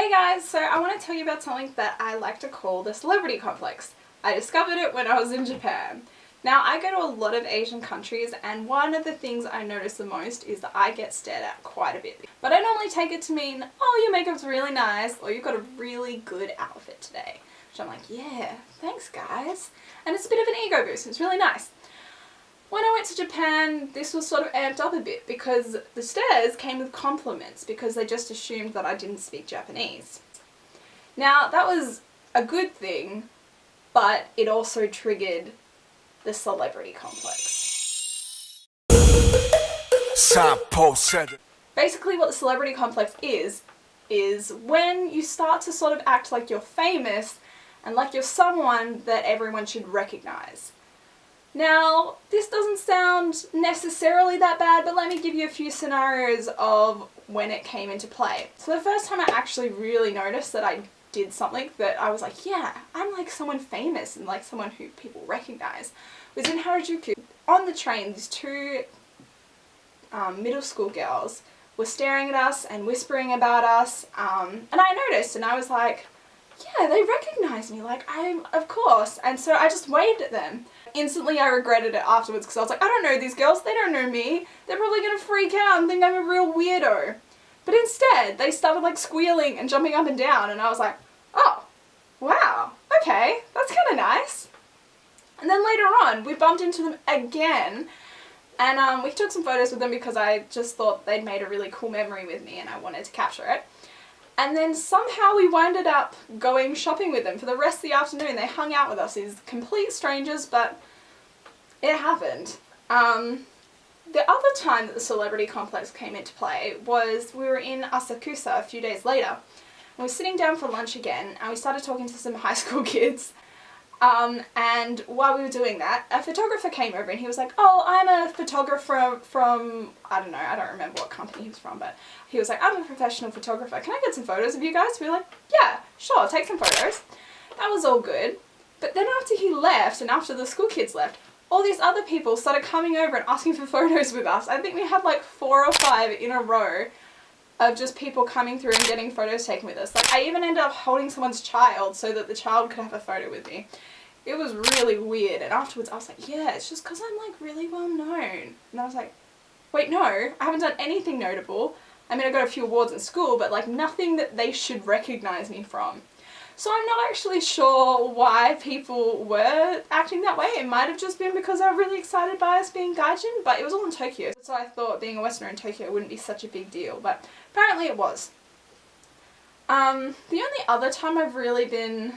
Hey guys, so I want to tell you about something that I like to call the celebrity complex. I discovered it when I was in Japan. Now, I go to a lot of Asian countries, and one of the things I notice the most is that I get stared at quite a bit. But I normally take it to mean, oh, your makeup's really nice, or you've got a really good outfit today. Which I'm like, yeah, thanks guys. And it's a bit of an ego boost, it's really nice. When I went to Japan, this was sort of amped up a bit because the stares came with compliments because they just assumed that I didn't speak Japanese. Now, that was a good thing, but it also triggered the celebrity complex. Basically what the celebrity complex is when you start to sort of act like you're famous and like you're someone that everyone should recognize. Now, this doesn't sound necessarily that bad, but let me give you a few scenarios of when it came into play. So the first time I actually really noticed that I did something that I was like, yeah, I'm like someone famous and like someone who people recognize, was in Harajuku. On the train, these two middle school girls were staring at us and whispering about us, and I noticed and I was like, yeah, they recognize me, like of course. And so I just waved at them. Instantly I regretted it afterwards because I was like, I don't know these girls, they don't know me. They're probably gonna freak out and think I'm a real weirdo. But instead, they started like squealing and jumping up and down, and I was like, oh, wow, okay, that's kind of nice. And then later on, we bumped into them again, and we took some photos with them because I just thought they'd made a really cool memory with me and I wanted to capture it. And then somehow we winded up going shopping with them for the rest of the afternoon. They hung out with us as complete strangers, but it happened. The other time that the celebrity complex came into play was we were in Asakusa a few days later. And we were sitting down for lunch again, and we started talking to some high school kids. And while we were doing that, a photographer came over and he was like, oh, I'm a photographer from, I don't know, I don't remember what company he was from, but he was like, I'm a professional photographer. Can I get some photos of you guys? We were like, yeah, sure, I'll take some photos. That was all good. But then after he left and after the school kids left, all these other people started coming over and asking for photos with us. I think we had like 4 or 5 in a row of just people coming through and getting photos taken with us. Like, I even ended up holding someone's child so that the child could have a photo with me. It was really weird, and afterwards I was like, yeah, it's just because I'm like really well known. And I was like, wait, no, I haven't done anything notable. I mean, I got a few awards in school, but like nothing that they should recognize me from. So I'm not actually sure why people were acting that way. It might have just been because they were really excited by us being gaijin, but it was all in Tokyo. So I thought being a Westerner in Tokyo wouldn't be such a big deal, but apparently it was. The only other time I've really been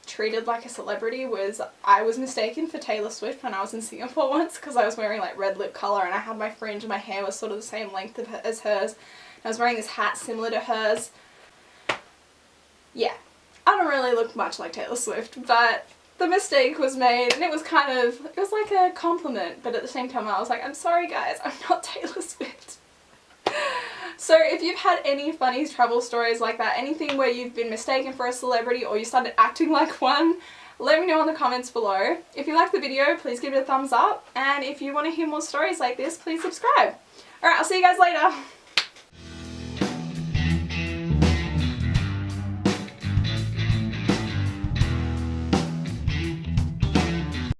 treated like a celebrity was I was mistaken for Taylor Swift when I was in Singapore once because I was wearing like red lip colour and I had my fringe and my hair was sort of the same length as hers. And I was wearing this hat similar to hers. Yeah. I don't really look much like Taylor Swift, but the mistake was made and it was like a compliment, but at the same time I was like, I'm sorry guys, I'm not Taylor Swift. So if you've had any funny travel stories like that, anything where you've been mistaken for a celebrity or you started acting like one, let me know in the comments below. If you liked the video, please give it a thumbs up, and if you want to hear more stories like this, please subscribe. Alright, I'll see you guys later.